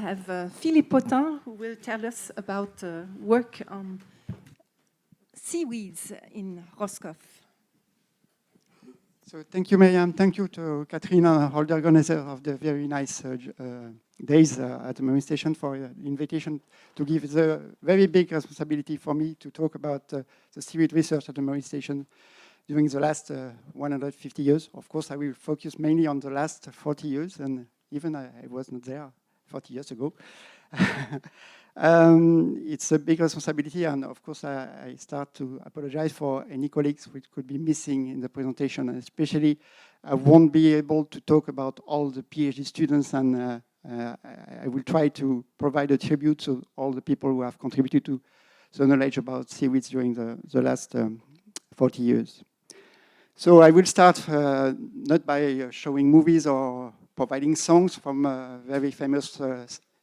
have Philippe Potin, who will tell us about work on seaweeds in Roscoff. So thank you, Miriam. Thank you to Katrina, all the organizer of the very nice days at the Marine Station for the invitation to give the very big responsibility for me to talk about the seaweed research at the Marine Station during the last 150 years. Of course, I will focus mainly on the last 40 years, and even I was not there 40 years ago. It's a big responsibility, and of course I start to apologize for any colleagues which could be missing in the presentation, and especially I won't be able to talk about all the PhD students, and I will try to provide a tribute to all the people who have contributed to the knowledge about seaweeds during the last 40 years. So I will start not by showing movies or providing songs from very famous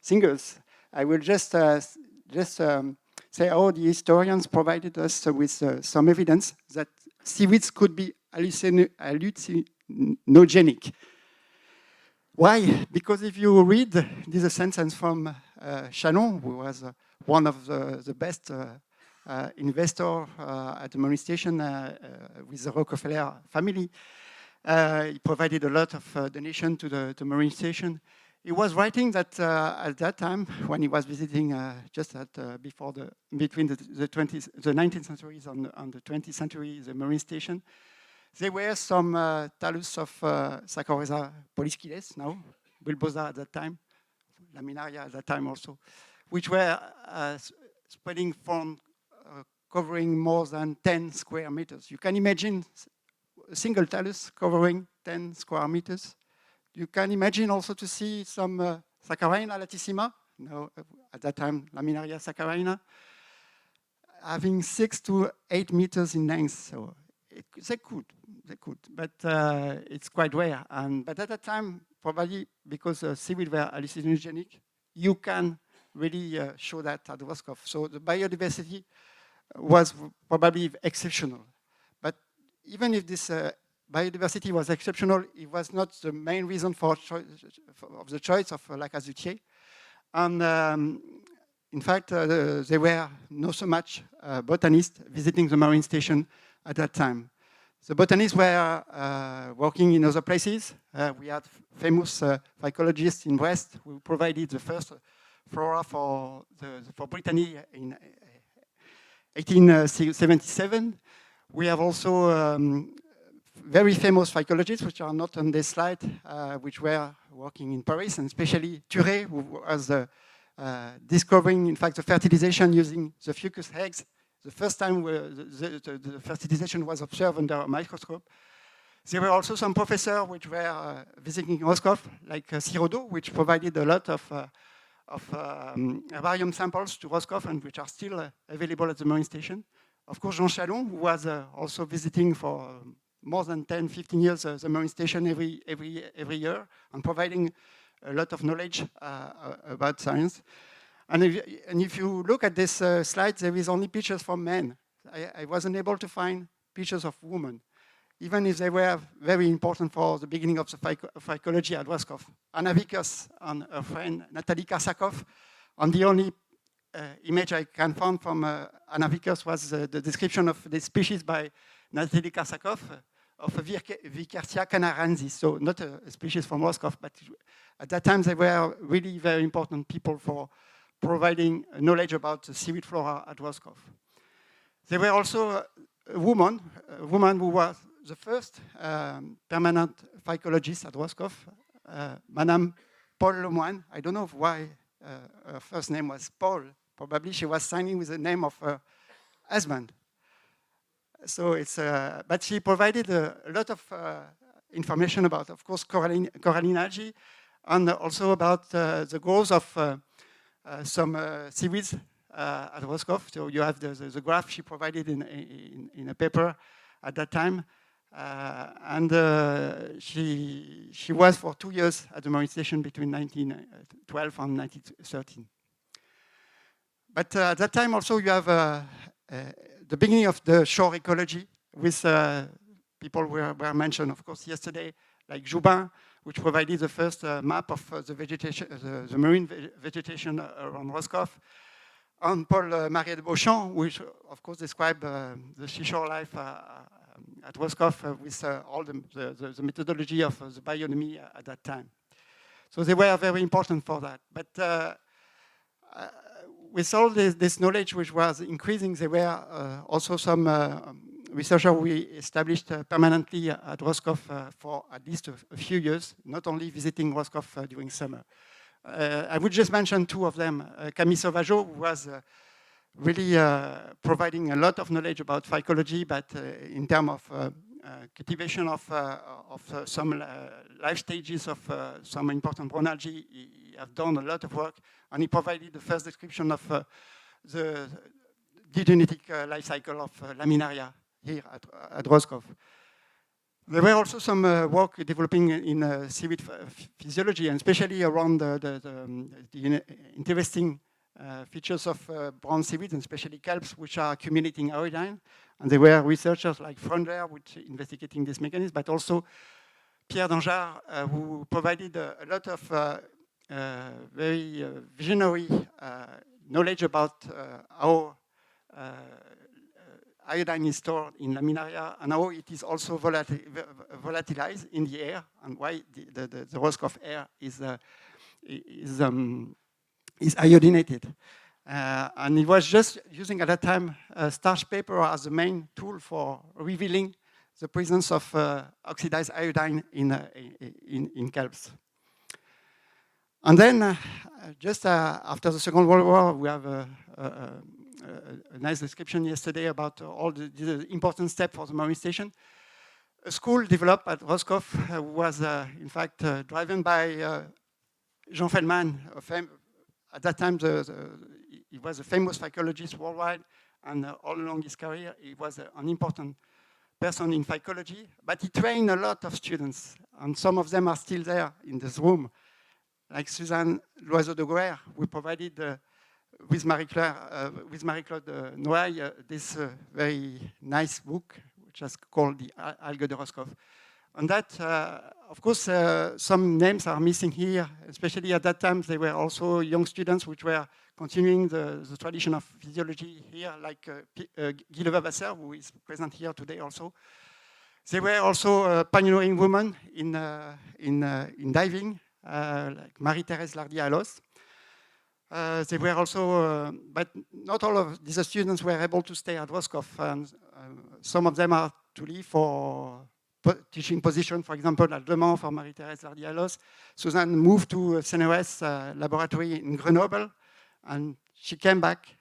singers. I will just say how the historians provided us with some evidence that seaweeds could be hallucinogenic. Why? Because if you read, this is a sentence from Chalon, who was one of the best investor at the Marine Station with the Rockefeller family. He provided a lot of donation to the Marine Station. He was writing that at that time, when he was visiting just before between the 19th centuries and the 20th century, the Marine Station, there were some talus of Saccharisa polysciles, now, bulbosa at that time, laminaria at that time also, which were spreading from covering more than 10 square meters. You can imagine a single talus covering 10 square meters. You can imagine also to see some Saccharina latissima, no, at that time Laminaria saccharinea, having 6 to 8 meters in length. So they could, but it's quite rare. But at that time, probably because seaweed were hallucinogenic, you can really show that at Roscoff. So the biodiversity was probably exceptional. But even if this biodiversity was exceptional, it was not the main reason of the choice of lac Azutier. And in fact, there were not so much botanists visiting the Marine Station at that time. The botanists were working in other places. We had famous phycologists in Brest who provided the first flora for Brittany in 1877. We have also very famous phycologists, which are not on this slide, which were working in Paris, and especially Thuré, who was discovering, in fact, the fertilization using the fucus eggs. The first time the fertilization was observed under a microscope. There were also some professors which were visiting Roscoff, like Siraudot, which provided a lot of herbarium samples to Roscoff and which are still available at the Marine Station. Of course, Jean Chalon, who was also visiting for more than 10, 15 years the Marine Station every year and providing a lot of knowledge about science. And if you look at this slide, there is only pictures from men. I wasn't able to find pictures of women, even if they were very important for the beginning of the phycology at Roscoff. Anna Vickers and her friend Natalie Karsakov. And the only image I can find from Anna Vickers was the description of the species by Natalie Karsakov of Vicertia canarensis, so not a species from Roscoff, but at that time they were really very important people for providing knowledge about the seaweed flora at Roscoff. There were also a woman who was the first permanent phycologist at Roscoff, Madame Paul Lemoine. I don't know why her first name was Paul. Probably she was signing with the name of her husband. So it's, but she provided a lot of information about, of course, coralline algae, and also about the growth of some seaweeds at Roscoff. So you have the graph she provided in a paper at that time. And she was for 2 years at the Marine Station between 1912 and 1913. But at that time also you have the beginning of the shore ecology with people were mentioned, of course, yesterday, like Joubin, which provided the first map of the vegetation, the marine vegetation around Roscoff. And Paul-Marie de Beauchamp, which of course described the seashore life at Roscoff with all the methodology of the bionomy at that time. So they were very important for that. But with all this knowledge which was increasing, there were also some researchers we established permanently at Roscoff for at least a few years, not only visiting Roscoff during summer. I would just mention two of them. Camille Sauvageau, who was really providing a lot of knowledge about phycology, but in terms of cultivation of some life stages of some important brown algae, he has done a lot of work, and he provided the first description of the digenetic life cycle of laminaria here at Roscoff. There were also some work developing in seaweed physiology, and especially around the interesting features of brown seaweeds, and especially kelps, which are accumulating iodine. And there were researchers like Frondler, which investigating this mechanism, but also Pierre Danjard, who provided a lot of very visionary knowledge about how iodine is stored in laminaria and how it is also volatilized in the air, and why the Roscoff air is iodinated. And it was just using at that time starch paper as the main tool for revealing the presence of oxidized iodine in kelps. And then, just after the Second World War, we have a nice description yesterday about all the important steps for the marine station. A school developed at Roscoff was, in fact, driven by Jean Feldman. At that time, he was a famous phycologist worldwide, and all along his career, he was an important person in phycology. But he trained a lot of students, and some of them are still there in this room, like Suzanne Loiseau de Goer. We provided with Marie-Claude Noailles this very nice book, which is called The Algue de Roscoff. And that, of course, some names are missing here, especially at that time. There were also young students which were continuing the tradition of physiology here, like Guy Levavasseur, who is present here today also. There were also pioneering women in diving, like Marie-Thérèse Lardier-Alos. They were also, but not all of these students were able to stay at Roscoff, and some of them are to leave for teaching position, for example, at Le Mans for Marie-Thérèse Lardier-Alos. Suzanne moved to CNRS laboratory in Grenoble, and she came back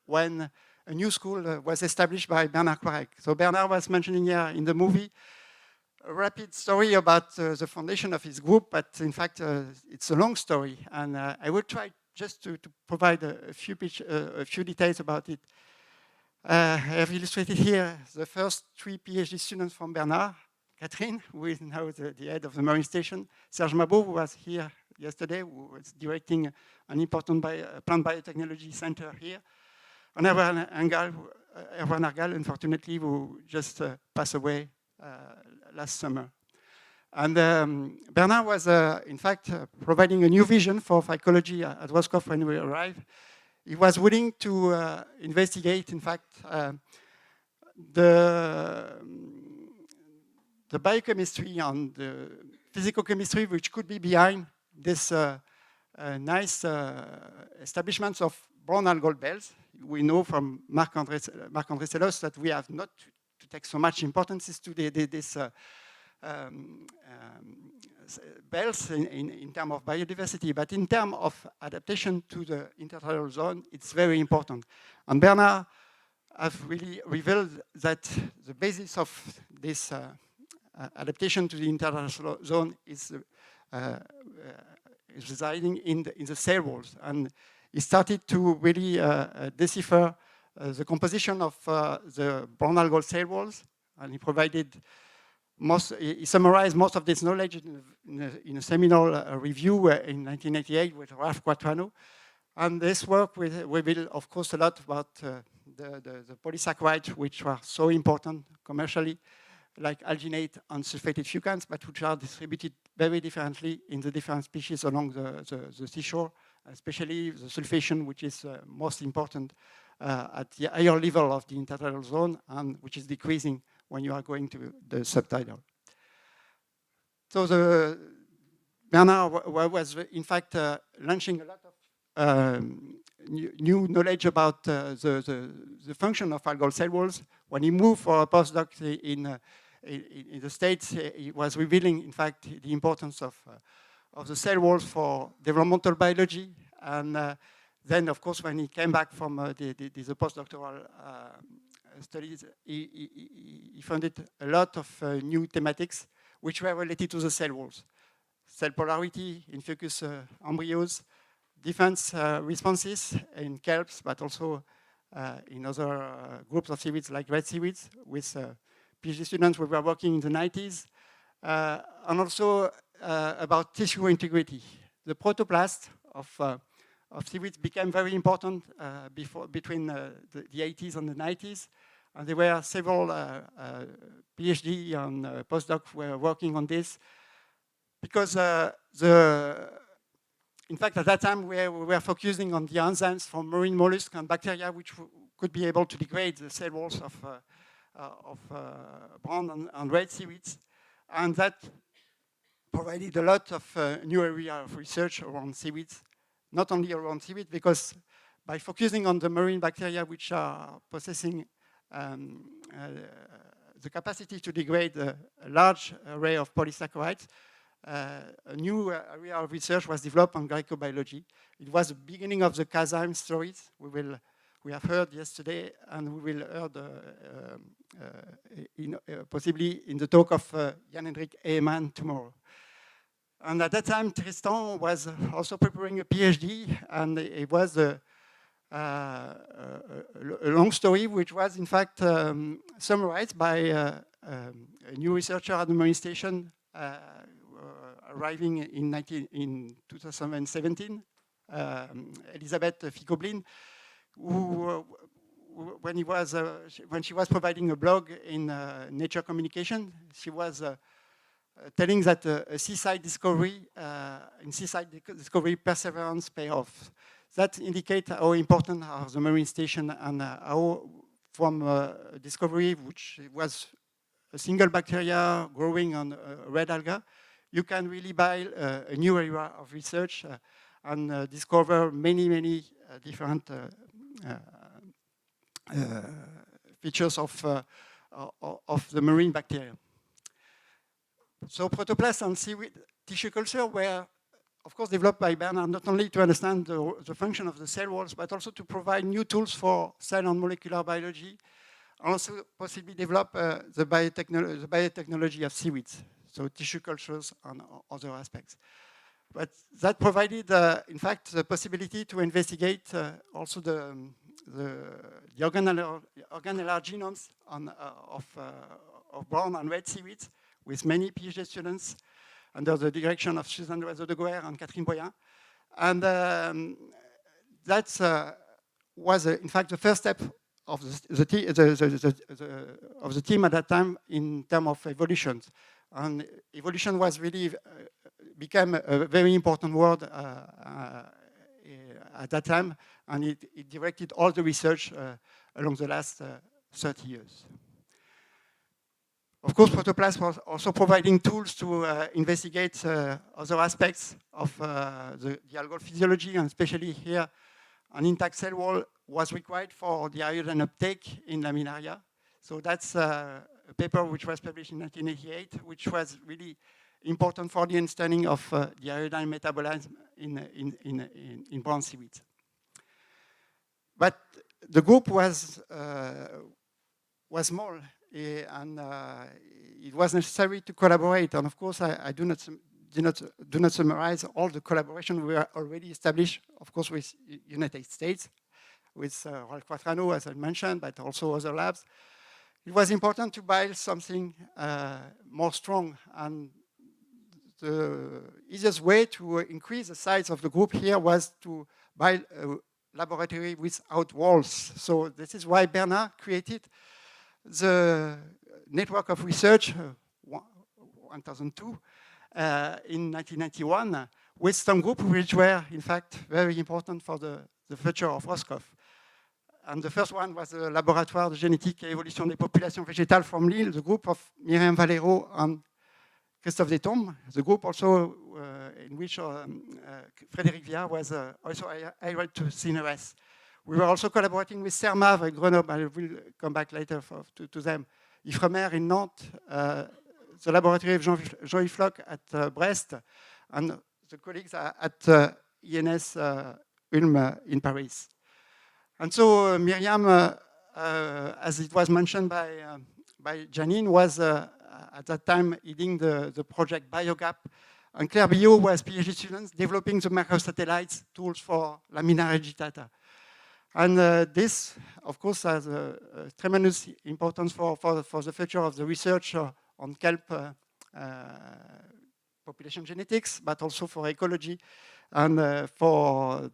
when a new school was established by Bernard Quarek. So Bernard was mentioning here in the movie a rapid story about the foundation of his group, but in fact, it's a long story, and I will try just to provide a few details about it. I have illustrated here the first 3 PhD students from Bernard. Catherine, who is now the head of the Marine Station. Serge Mabot, who was here yesterday, who was directing an important plant biotechnology center here. And Erwan Argal, unfortunately, who just passed away last summer. And Bernard was, in fact, providing a new vision for phycology at Roscoff when we arrived. He was willing to investigate, in fact, the biochemistry and the physical chemistry which could be behind this nice establishments of brown algal bells. We know from Marc-André Sellos that we have not to take so much importance to this bells in terms of biodiversity, but in terms of adaptation to the intertidal zone, it's very important. And Bernard has really revealed that the basis of this adaptation to the intertidal zone is residing in the cell walls. And he started to really decipher the composition of the brown algal cell walls, and he provided he summarized most of this knowledge in a seminal review in 1988 with Ralph Quattrano. And this work revealed, of course, a lot about the polysaccharides, which are so important commercially, like alginate and sulfated fucans, but which are distributed very differently in the different species along the seashore, especially the sulfation, which is most important at the higher level of the intertidal zone, and which is decreasing when you are going to the subtidal. So Bernard was in fact launching a lot of new knowledge about the function of algal cell walls. When he moved for a postdoc in the States, he was revealing, in fact, the importance of the cell walls for developmental biology. And then, of course, when he came back from the postdoctoral studies, he found a lot of new thematics which were related to the cell walls. Cell polarity in fucus embryos, defense responses in kelps, but also in other groups of seaweeds like red seaweeds with PhD students who were working in the 90s, and also about tissue integrity. The protoplast of seaweeds became very important between the 80s and the 90s, and there were several PhD and postdocs were working on this because in fact, at that time, we were focusing on the enzymes for marine mollusks and bacteria, which could be able to degrade the cell walls of brown and red seaweeds. And that provided a lot of new area of research around seaweeds, not only around seaweed, because by focusing on the marine bacteria, which are possessing the capacity to degrade a large array of polysaccharides, a new area of research was developed on glycobiology. It was the beginning of the Kazime stories we have heard yesterday, and we will hear possibly in the talk of Jan-Hendrik Eeman tomorrow. And at that time, Tristan was also preparing a PhD, and it was a long story, which was in fact summarized by a new researcher at the Marine Station, arriving in 2017, Elisabeth Ficoblin, who, when she was providing a blog in Nature Communication, she was telling that a seaside discovery, in seaside discovery, perseverance pay off. That indicates how important are the Marine Station and how from discovery, which was a single bacteria growing on red alga, you can really buy a new area of research and discover many different features of the marine bacteria. So protoplasts and seaweed tissue culture were, of course, developed by Bernard not only to understand the function of the cell walls, but also to provide new tools for cell and molecular biology, and also possibly develop the biotechnology of seaweeds, so tissue cultures and other aspects. But that provided, in fact, the possibility to investigate also the organellar genomes of brown and red seaweeds with many PhD students under the direction of Suzanne Loiseau-de-Goer and Catherine Boyan. And that was, in fact, the first step of the team at that time in terms of evolution. And evolution was really became a very important word at that time, and it directed all the research along the last 30 years. Of course, protoplast was also providing tools to investigate other aspects of the algal physiology, and especially here, an intact cell wall was required for the iodine uptake in laminaria. So that's a paper which was published in 1988, which was really important for the understanding of the iodine metabolism in brown seaweeds. But the group was small, and it was necessary to collaborate. And of course, I do not summarize all the collaboration we were already established, of course, with United States, with Ralph Quattrano, as I mentioned, but also other labs. It was important to build something more strong, and the easiest way to increase the size of the group here was to build a laboratory without walls. So this is why Bernard created the network of research, 1002, in 1991 with some groups which were, in fact, very important for the future of Roscoff. And the first one was the Laboratoire de génétique et évolution des populations végétales from Lille, the group of Myriam Valero and Christophe Detombes, the group also in which Frédéric Viard was also hired to CNRS. We were also collaborating with CERMAV at Grenoble. I will come back later to them. Ifremer in Nantes, the laboratory of Jean-Yves Floch at Brest, and the colleagues at INS Ulm in Paris. And so Myriam, as it was mentioned by Janine, was at that time leading the project BioGap. And Claire Billot was PhD students developing the microsatellites tools for laminar edge data. And this, of course, has a tremendous importance for the future of the research on kelp population genetics, but also for ecology and for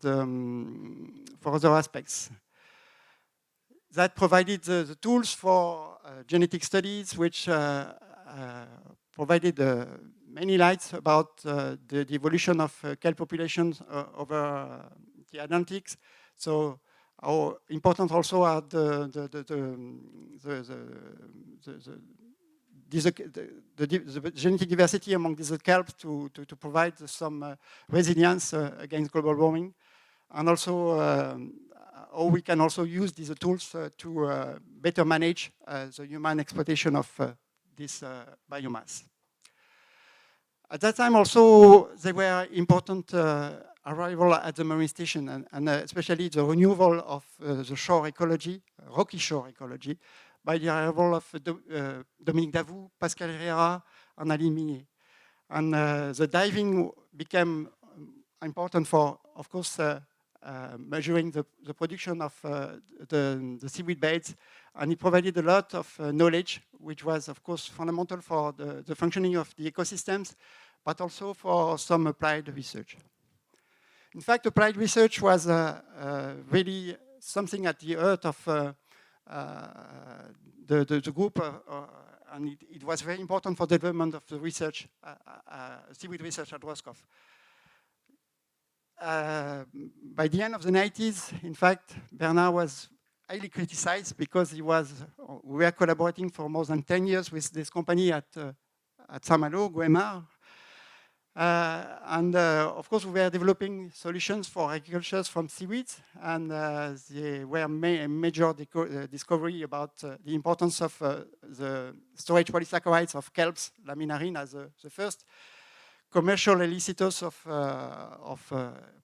other aspects. That provided the tools for genetic studies, which provided many lights about the evolution of kelp populations over the Atlantic. So how important also are the genetic diversity among these kelps to provide some resilience against global warming, and also how we can also use these tools to better manage the human exploitation of this biomass. At that time also, there were important arrival at the marine station, and especially the renewal of the shore ecology, rocky shore ecology, by the arrival of Dominique Davout, Pascal Herrera, and Aline Minier. And the diving became important for, of course, measuring the production of the seaweed beds, and it provided a lot of knowledge, which was, of course, fundamental for the functioning of the ecosystems, but also for some applied research. In fact, applied research was really something at the heart of the group, and it was very important for the development of the research, seaweed research at Roscoff. By the end of the 90s, in fact, Bernard was highly criticized because we were collaborating for more than 10 years with this company at Saint-Malo, Guémar. Of course, we were developing solutions for agriculture from seaweeds, and they were a major discovery about the importance of the storage polysaccharides of kelps, laminarine, as the first commercial elicitors of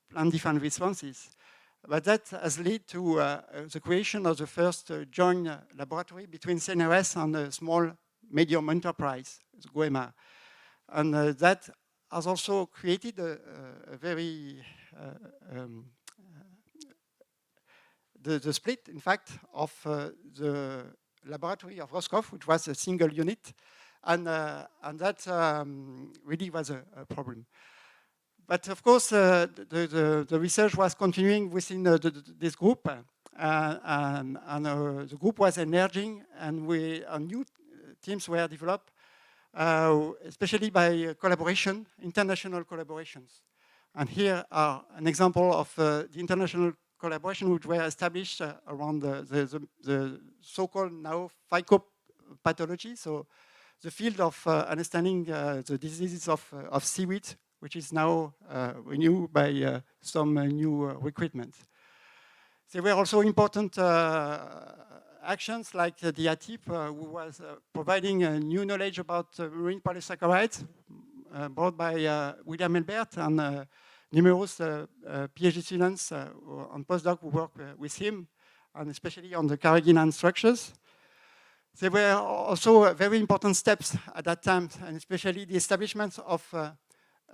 plant-defined responses. But that has led to the creation of the first joint laboratory between CNRS and a small medium enterprise, Guémar. And that has also created a very the split, in fact, of the laboratory of Roscoff, which was a single unit, and that really was a problem. But of course, the research was continuing within this group, and the group was emerging, and new teams were developed, especially by collaboration, international collaborations. And here are an example of the international collaboration which were established around the so-called now phycopathology, so the field of understanding the diseases of seaweed, which is now renewed by some new recruitment. There were also important actions like the ATIP, who was providing new knowledge about marine polysaccharides brought by William Elbert and numerous PhD students on postdoc who work with him, and especially on the carrageenan structures. There were also very important steps at that time, and especially the establishment of a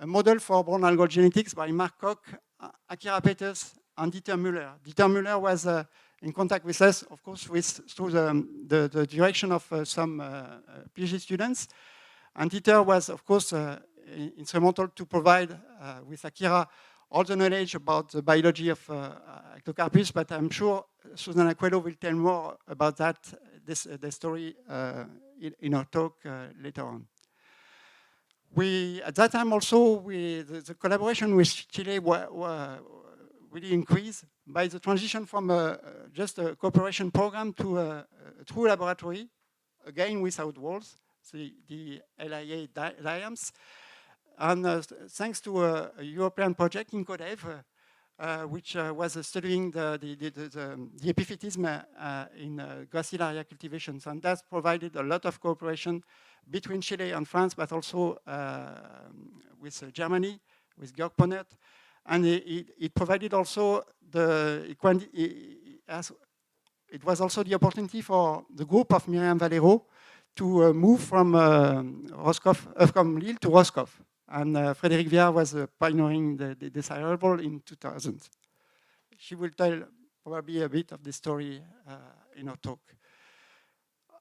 model for brown algal genetics by Mark Koch, Akira Peters, and Dieter Müller. Dieter Müller was in contact with us, of course, through the direction of some PhD students. And Dieter was, of course, instrumental to provide with Akira all the knowledge about the biology of Ectocarpus, but I'm sure Susanna Coelho will tell more about that, the story in our talk later on. At that time also, the collaboration with Chile really increased by the transition from just a cooperation program to a true laboratory, again without walls, the LIA diams. And thanks to a European project in CODEV, which was studying the epiphytism in gracile area cultivations. And that provided a lot of cooperation between Chile and France, but also with Germany, with Georg Ponert. And it provided also it was also the opportunity for the group of Myriam Valero to move from from Lille to Roscoff. And Frédéric Viard was pioneering the desirable in 2000. She will tell probably a bit of the story in her talk.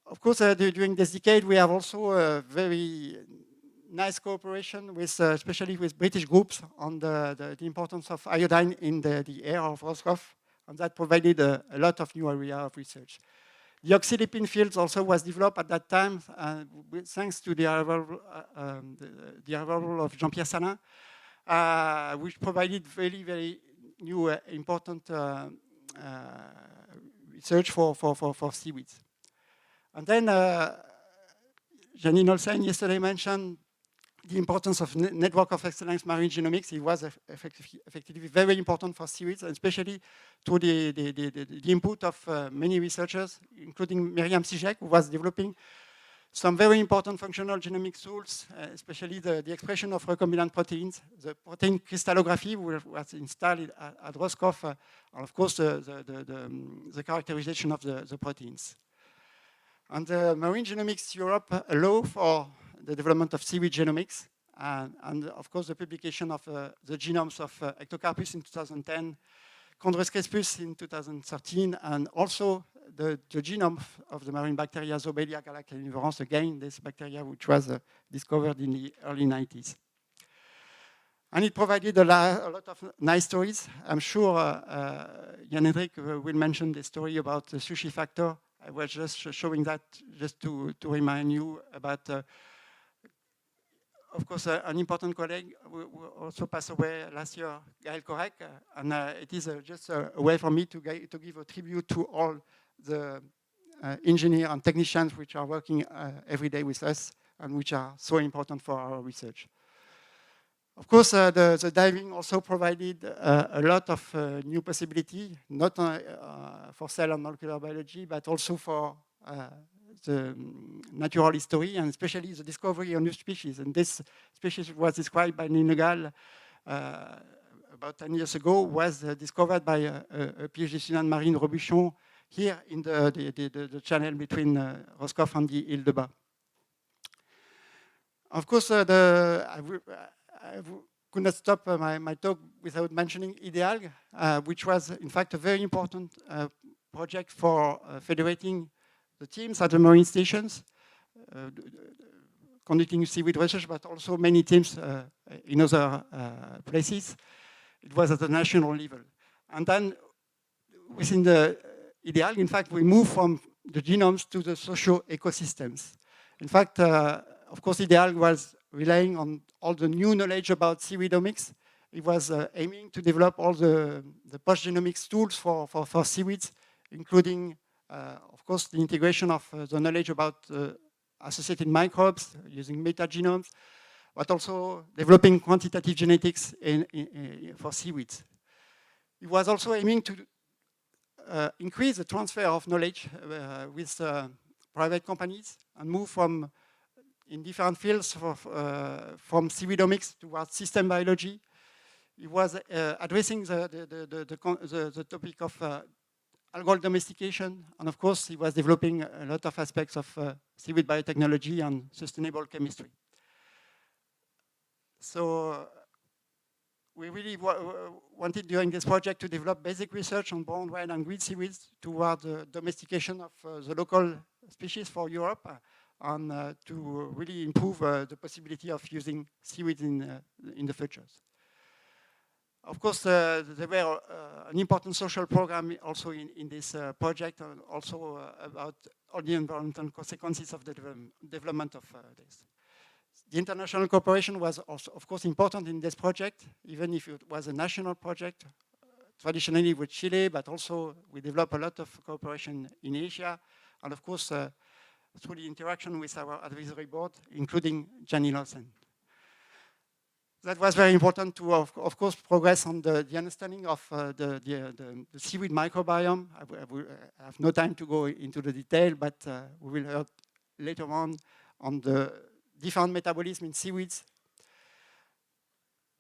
Of course, during this decade, we have also a very nice cooperation with, especially with British groups on the importance of iodine in the air of Roscoff, and that provided a lot of new area of research. The oxylipine fields also was developed at that time, thanks to the arrival of Jean-Pierre Salin, which provided very, very new, important research for seaweeds. And then Janine Olsen yesterday mentioned the importance of network of excellence marine genomics. It was effectively very important for seaweeds, especially through the input of many researchers, including Myriam Sijek, who was developing some very important functional genomics tools, especially the expression of recombinant proteins, the protein crystallography was installed at Roscoff, and of course the characterization of the proteins. And Marine Genomics Europe allow for the development of seaweed genomics, and of course the publication of the genomes of Ectocarpus in 2010, Chondrus crespus in 2013, and also the genome of the marine bacteria Zobelia galactanivorans, again this bacteria which was discovered in the early 90s. And it provided a lot of nice stories. I'm sure Jan-Hendrik will mention the story about the sushi factor. I was just showing that just to remind you about, of course, an important colleague who also passed away last year, Gaël Korek, and it is just a way for me to give a tribute to all the engineers and technicians which are working every day with us and which are so important for our research. Of course, the diving also provided a lot of new possibility, not for cell and molecular biology, but also for the natural history, and especially the discovery of new species. And this species was described by Neil Nagal about 10 years ago, was discovered by a PhD student, Marine Robuchon, here in the channel between Roscoff and the Île de Bas. Of course, I could not stop my talk without mentioning IDEALG, which was in fact a very important project for federating the teams at the marine stations, conducting seaweed research, but also many teams in other places. It was at the national level. And then within the IDEALG, in fact, we moved from the genomes to the social ecosystems. In fact, of course, IDEALG was relying on all the new knowledge about seaweedomics. It was aiming to develop all the post-genomics tools for seaweeds, including, of course, the integration of the knowledge about associated microbes using metagenomes, but also developing quantitative genetics for seaweeds. It was also aiming to increase the transfer of knowledge with private companies and move from in different fields from seaweedomics towards system biology. It was addressing the topic of algal domestication, and of course, he was developing a lot of aspects of seaweed biotechnology and sustainable chemistry. So we really wanted during this project to develop basic research on brown, red, and green seaweeds toward the domestication of the local species for Europe, and to really improve the possibility of using seaweed in the future. Of course, there were an important social program also in this project, also about all the environmental consequences of the development of this. The international cooperation was also, of course, important in this project, even if it was a national project, traditionally with Chile, but also we developed a lot of cooperation in Asia, and of course, through the interaction with our advisory board, including Gianni Lawson. That was very important to, of course, progress on the understanding of the seaweed microbiome. I have no time to go into the detail, but we will hear later on the different metabolism in seaweeds.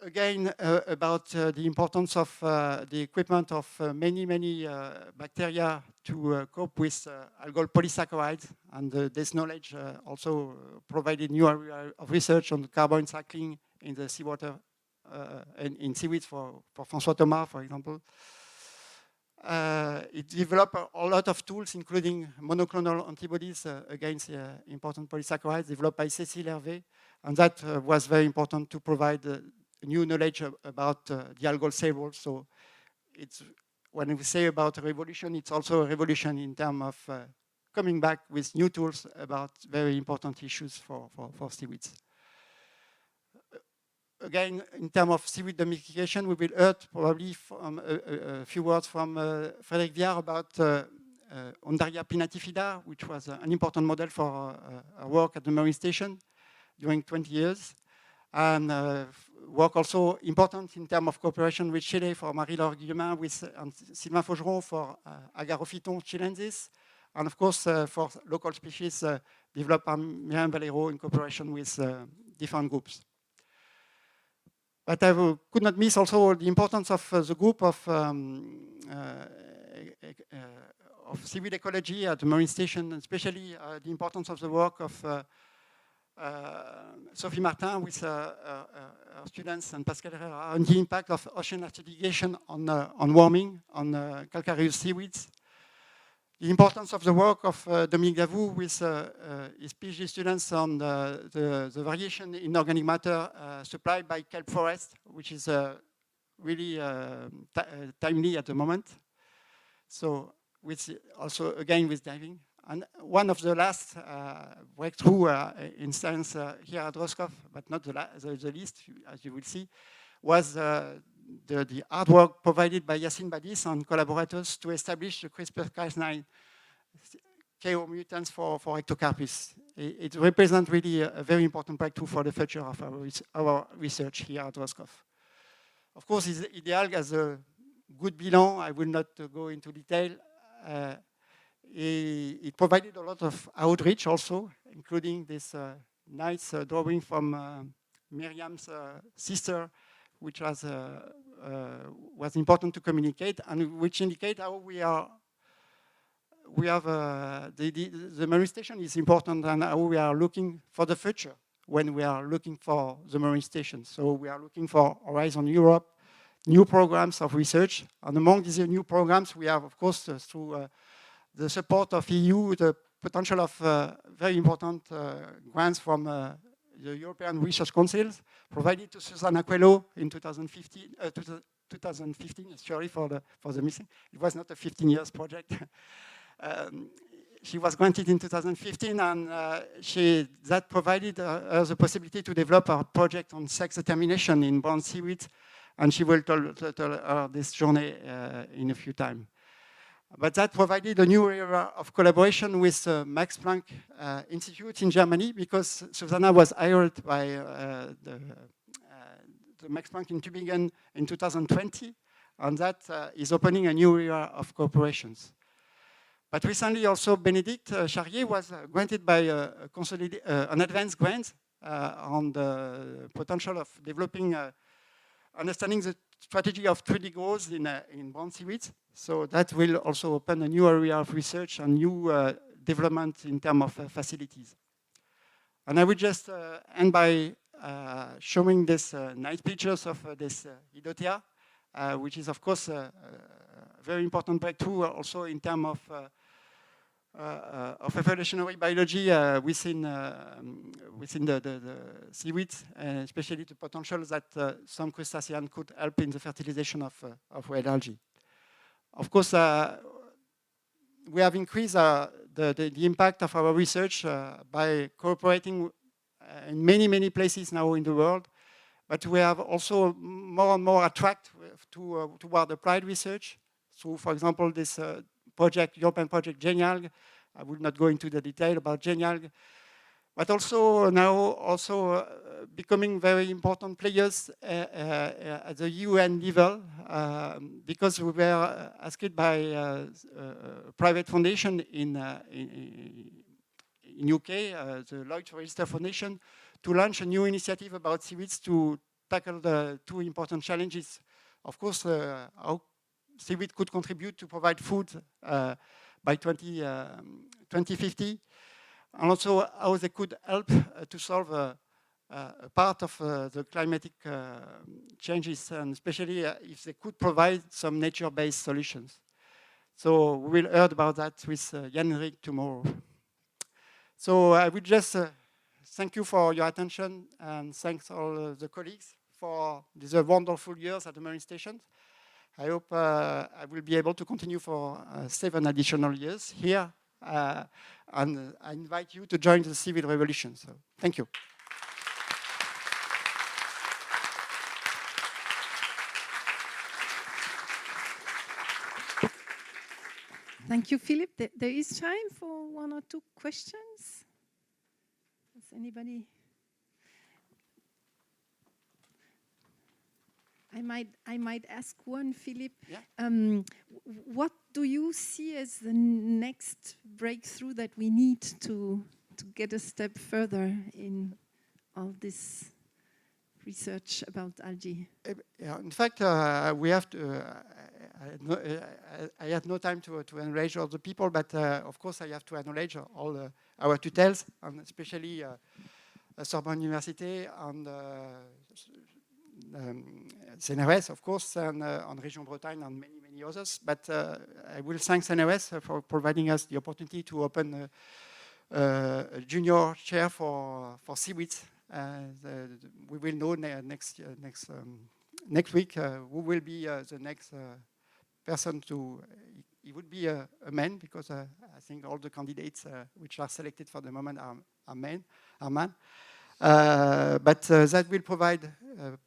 Again, about the importance of the equipment of many bacteria to cope with algal polysaccharides, and this knowledge also provided new area of research on carbon cycling in the seawater and in seaweeds for François Thomas, for example. It developed a lot of tools, including monoclonal antibodies against important polysaccharides developed by Cécile Hervé, and that was very important to provide new knowledge about the algal cell wall. So it's, when we say about a revolution, it's also a revolution in terms of coming back with new tools about very important issues for seaweeds. Again, in terms of seaweed domestication, we will hear probably from a few words from Frédéric Viard about Undaria pinnatifida, which was an important model for our work at the Marine Station during 20 years. And work also important in terms of cooperation with Chile for Marie-Laure Guillemin, with Sylvain Faugeron for Agarophyton chilensis, and of course for local species developed by Myriam Valero in cooperation with different groups. But I could not miss also the importance of the group of seaweed ecology at the Marine Station, especially the importance of the work of Sophie Martin with our students and Pascal Herrera on the impact of ocean acidification on warming, on calcareous seaweeds. The importance of the work of Dominique Davout with his PhD students on the variation in organic matter supplied by kelp forest, which is really timely at the moment. So with also again with diving. And one of the last breakthrough in science here at Roscoff, but not the least, as you will see, was the hard work provided by Yassine Badis and collaborators to establish the CRISPR-Cas9 KO mutants for Ectocarpus. It represents really a very important breakthrough for the future of our research here at Roscoff. Of course, the algae has a good bilan. I will not go into detail. It provided a lot of outreach also, including this nice drawing from Miriam's sister, which was important to communicate, and which indicate how we have the Marine Station is important, and how we are looking for the future when we are looking for the Marine Station. So we are looking for Horizon Europe, new programs of research, and among these new programs we have, of course, through the support of EU, the potential of very important grants from the European Research Council, provided to Susanna Coelho in 2015. 2015, sorry for the missing. It was not a 15 years project. She was granted in 2015, and that provided her the possibility to develop a project on sex determination in brown seaweed, and she will tell this journey in a few times. But that provided a new area of collaboration with Max Planck Institute in Germany, because Susanna was hired by the Max Planck in Tübingen in 2020, and that is opening a new area of cooperations. But recently also Bénédicte Charrier was granted by an advanced grant on the potential of developing understanding the strategy of 3D growth in brown seaweeds. So that will also open a new area of research and new development in terms of facilities. And I will just end by showing this nice pictures of this Idotea, which is of course a very important breakthrough also in terms of evolutionary biology within the seaweeds, especially the potential that some crustaceans could help in the fertilization of red algae. Of course, we have increased the impact of our research by cooperating in many, many places now in the world. But we have also more and more attract toward applied research. So, for example, this project, European project GENIALG, I will not go into the detail about GENIALG, but also now also becoming very important players at the UN level, because we were asked by a private foundation in UK, the Lloyd Register Foundation, to launch a new initiative about seaweeds to tackle the two important challenges. Of course, how seaweed could contribute to provide food by 2050, and also how they could help to solve a part of the climatic changes, and especially if they could provide some nature-based solutions. So we will hear about that with Jan-Henrik tomorrow. So I would just thank you for your attention, and thanks all the colleagues for these wonderful years at the Marine Station. I hope I will be able to continue for 7 additional years here, and I invite you to join the Seaweed Revolution. So thank you. Thank you, Philippe. There is time for 1 or 2 questions. Does anybody? I might ask one, Philippe. Yeah. What do you see as the next breakthrough that we need to get a step further in all this research about algae? Yeah, in fact, we have to. I had no time to enrage all the people, but of course I have to acknowledge all our tutels, and especially Sorbonne University and CNRS, of course, and on Région Bretagne and many, many others. But I will thank CNRS for providing us the opportunity to open a junior chair for seaweeds. We will know next week who will be the next person to. He would be a man, because I think all the candidates which are selected for the moment are men. But that will provide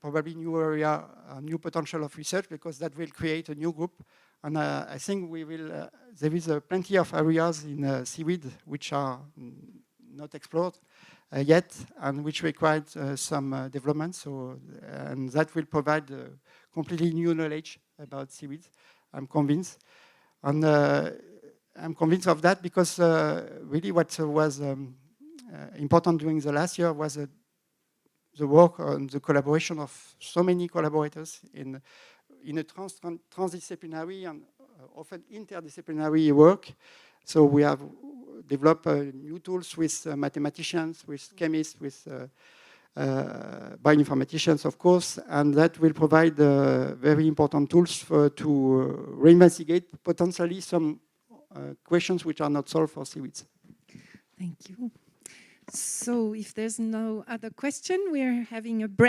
probably new area, new potential of research, because that will create a new group. And I think we will. There is plenty of areas in seaweed which are not explored yet, and which require some development. So, and that will provide completely new knowledge about seaweed. I'm convinced, and I'm convinced of that because really what was important during the last year was the work on the collaboration of so many collaborators in a transdisciplinary and often interdisciplinary work. So we have developed new tools with mathematicians, with chemists, with bioinformaticians, of course, and that will provide very important tools to reinvestigate potentially some questions which are not solved for seaweeds. Thank you. So if there's no other question, we're having a break.